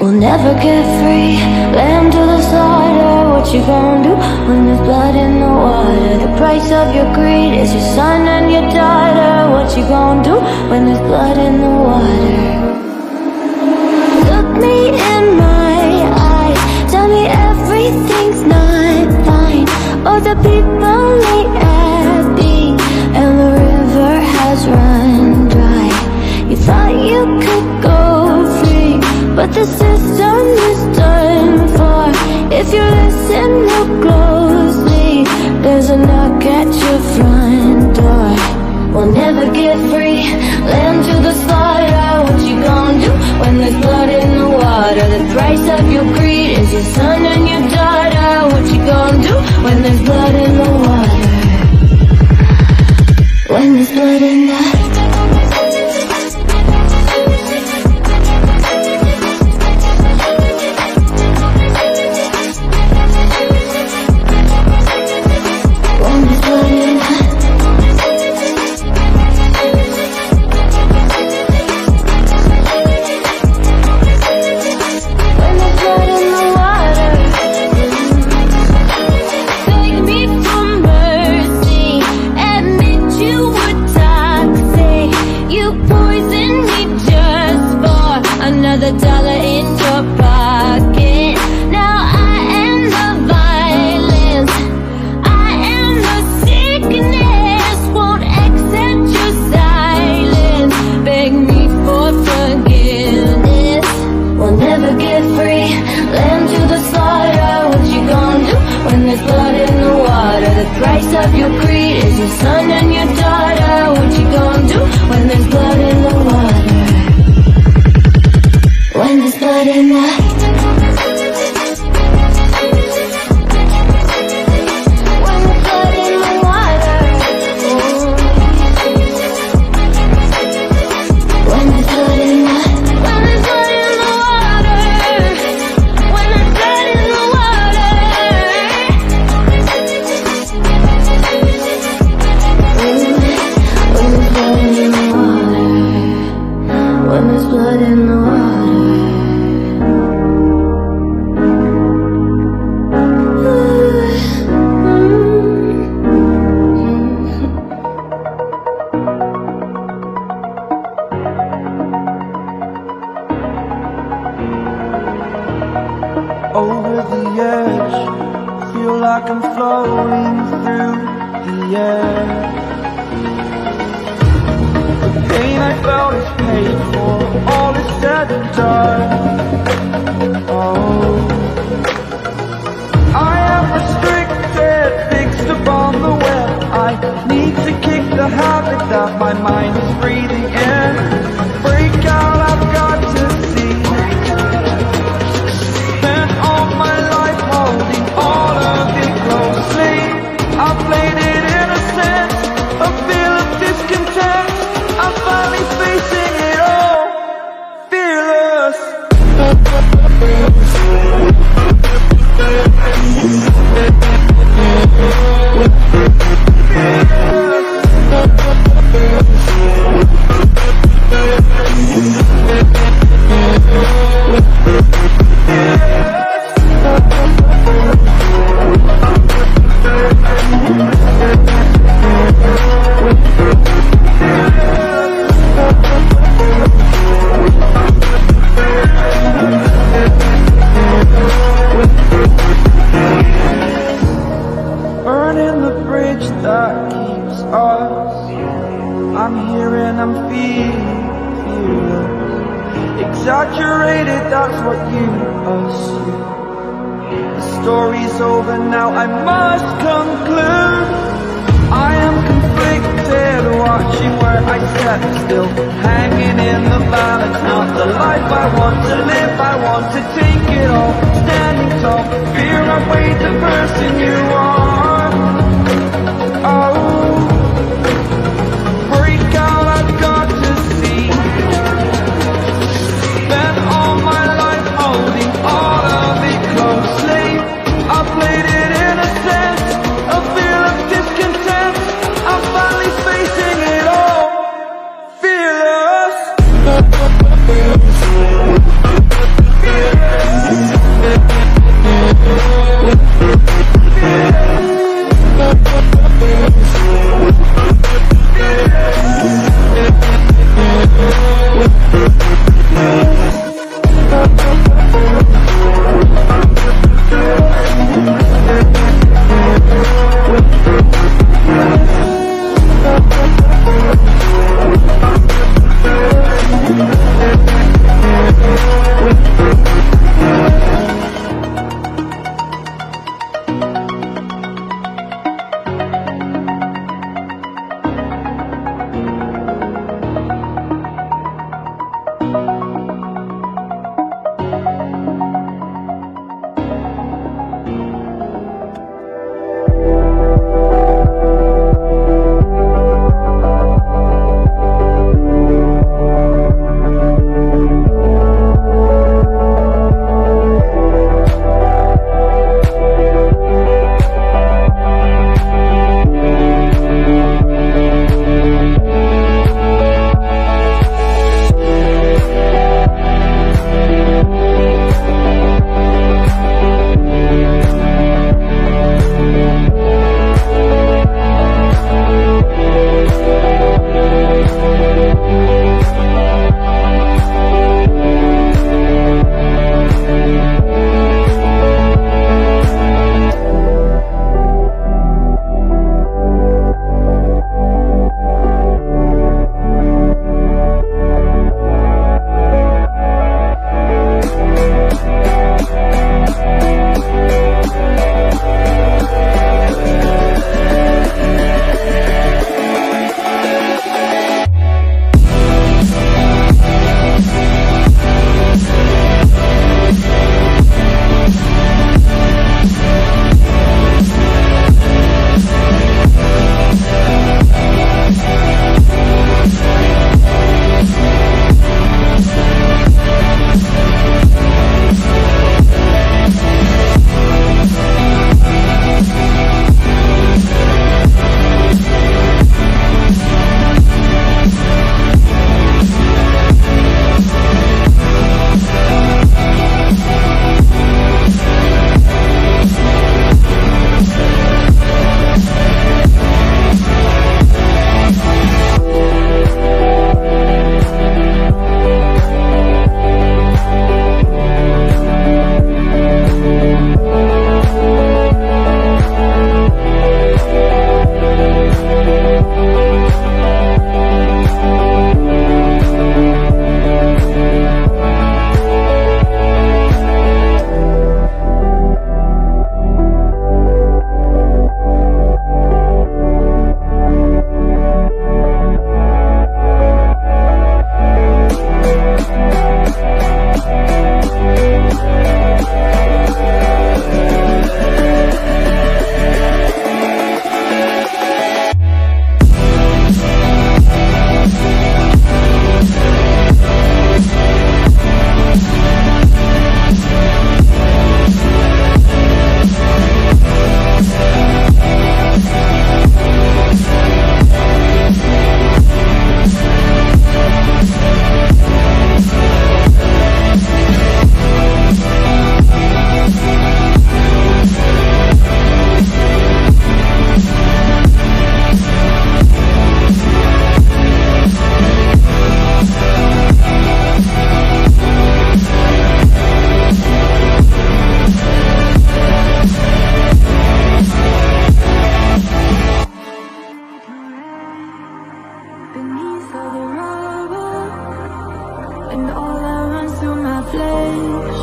We'll never get free, lamb to the slaughter. What you gonna do when there's blood in the water? The price of your greed is your son and your daughter. What you gonna do when there's blood in the water? Look me in my eyes, tell me everything's not fine. Oh, the people ain't happy, and the river has run dry. You thought you could go free, but the system is done for. If you listen real closely, there's a knock at your front door. We'll never get free, lamb to the slaughter. What you gonna do when there's blood in the water? The price of your greed is your son and your daughter. What you gonna do when there's blood in the water? When there's blood in the $1 in your pocket. Now I am the violence, I am the sickness. Won't accept your silence, beg me for forgiveness. We'll never get free, lamb to the slaughter. What you gonna do when there's blood in the water? The price of your greed is your son and your daughter. What you gonna do when there's blood in the water? When there's blood in the over the edge, feel like I'm floating through the air. The pain I felt is paid for, all is said and done. Oh, I am restricted, fixed upon the web. I need to kick the habit that my mind is breathing in. Break out, I've got to see. All of it closely, I played it innocent, a feel of discontent. I'm finally facing it all, fearless. Burning the bridge that keeps us. I'm here and I'm feeling exaggerated, that's what you assume. The story's over now, I must conclude. I am conflicted, watching where I step still, hanging in the balance. Not the life I want to live, I want to take it all. Standing tall, fear I've weighed the person you are. Oh, break out, I've got to see. Spent all my life holding all of it closely. I played it innocent, a feel of discontent. I'm finally facing it all, fearless. flesh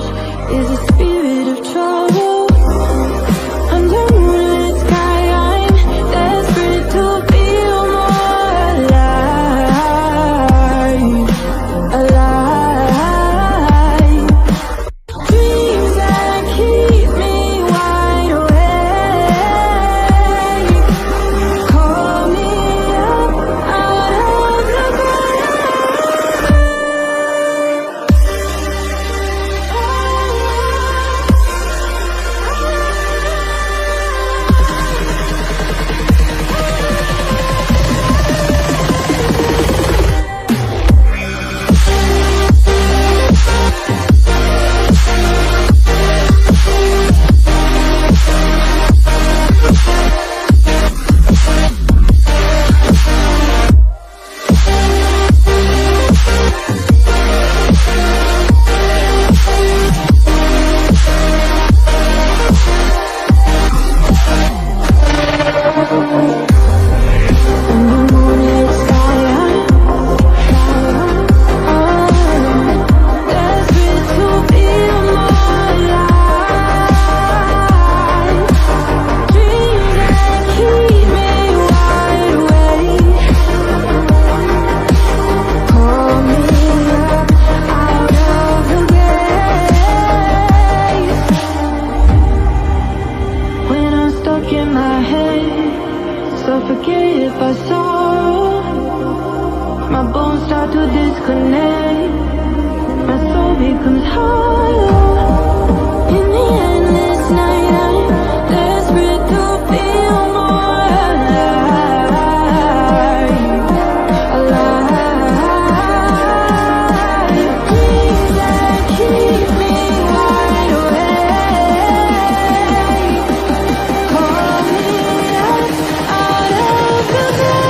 is a spirit of trouble. Under moonlit sky, I'm desperate to feel more alive, alive. Dreams that keep me wide awake, call me up out of the in my head, suffocate if I saw. My bones start to disconnect, my soul becomes hollow. In the endless night, I'm desperate to feel more alive, alive. Dreams that keep me wide awake, call me up out of the bed.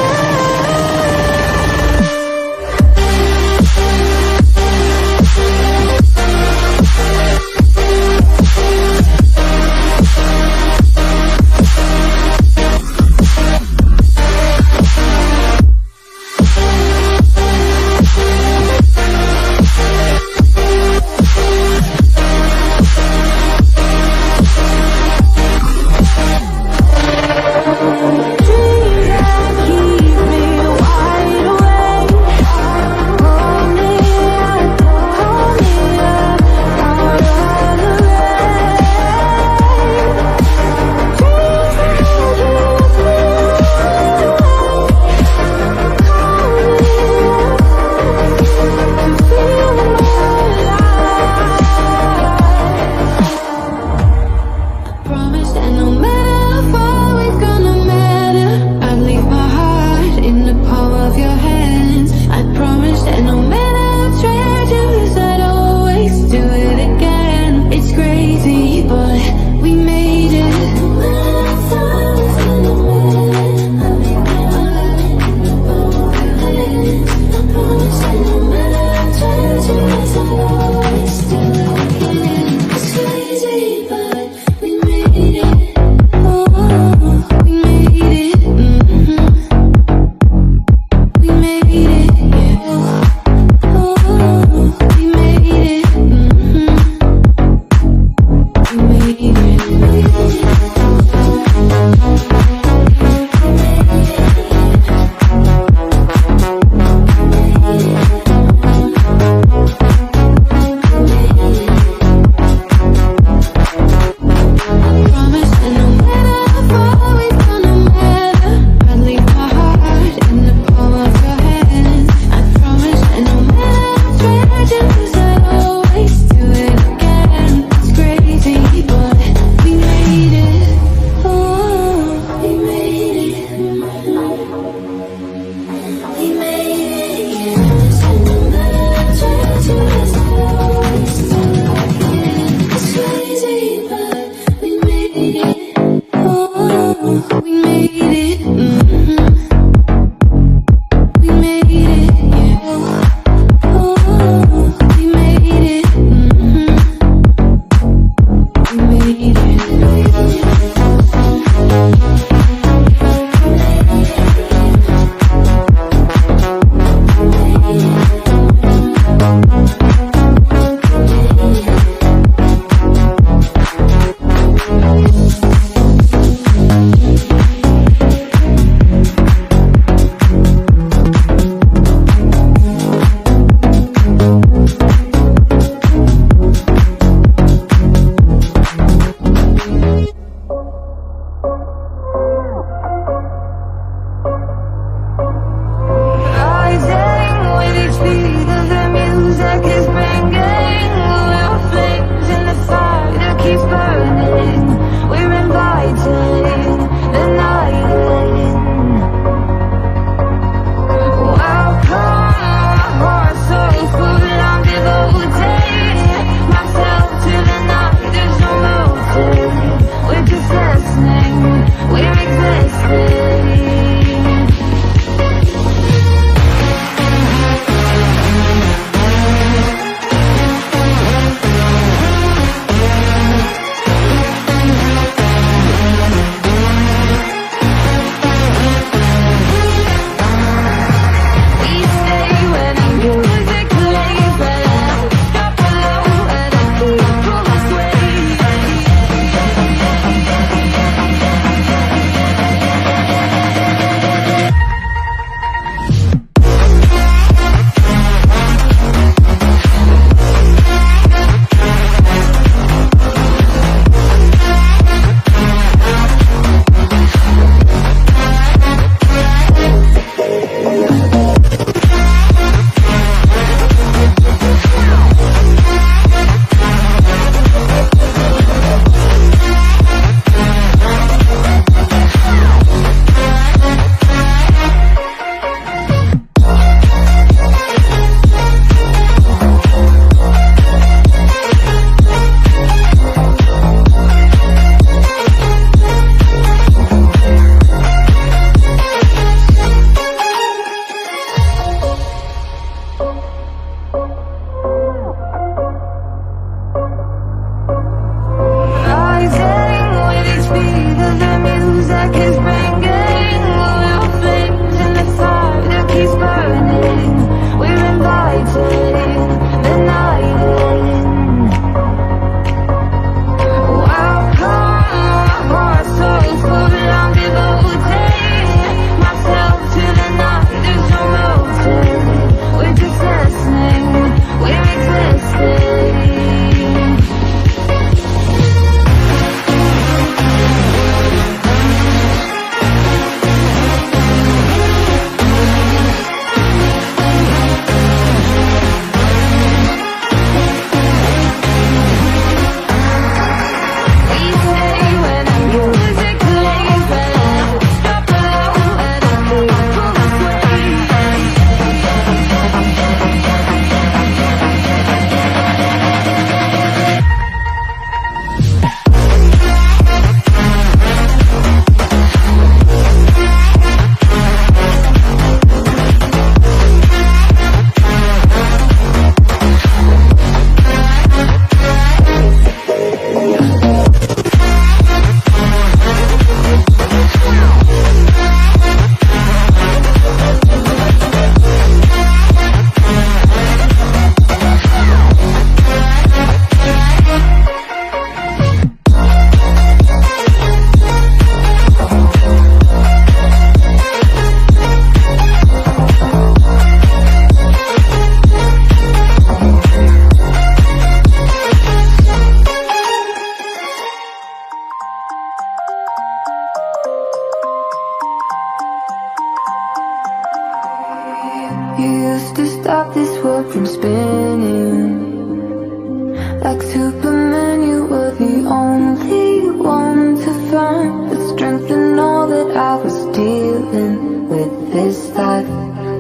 Like Superman, you were the only one to find the strength in all that I was dealing with this life,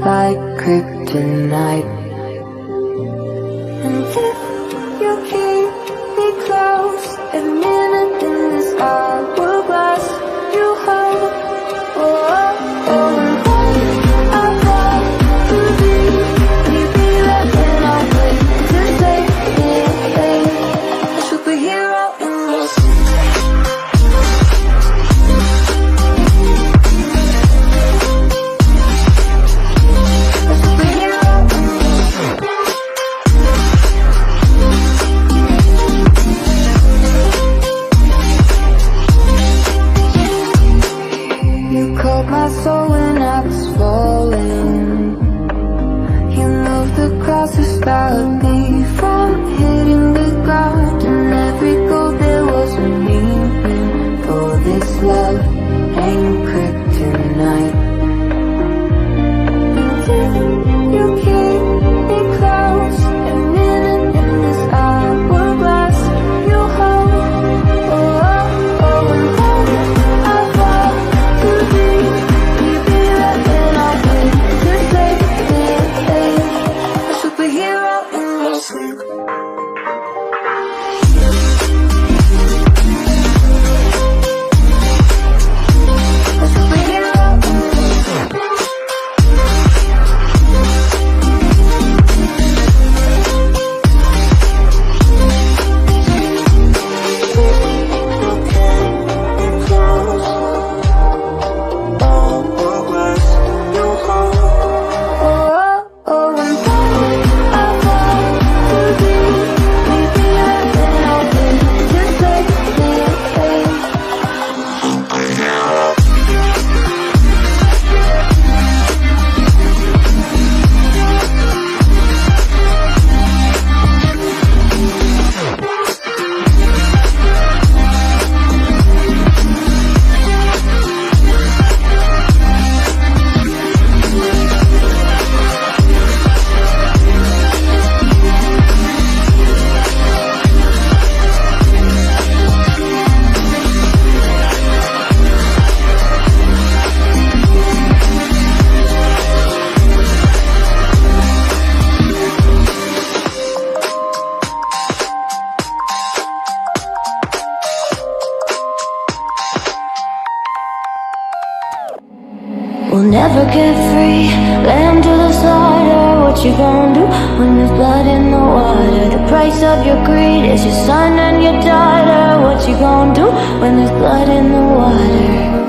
like kryptonite. And if you keep me close, a minute in this hourglass, you hold. Oh, oh, oh, and I want to be there when I wait to save it. A superhero in your sleep. A superhero in your sleep. You caught my soul when I was falling. You moved the cross to stop me from hitting the ground. And every goal there was a meaning, for this love ain't kryptonite. And you keep me close, a minute in this hourglass, you hold. Oh, oh, oh, and I want to be there when I wait to save it. A superhero in your sleep. A superhero in your sleep. We'll never get free, lamb to the slaughter. What you gonna do when there's blood in the water? The price of your greed is your son and your daughter. What you gonna do when there's blood in the water?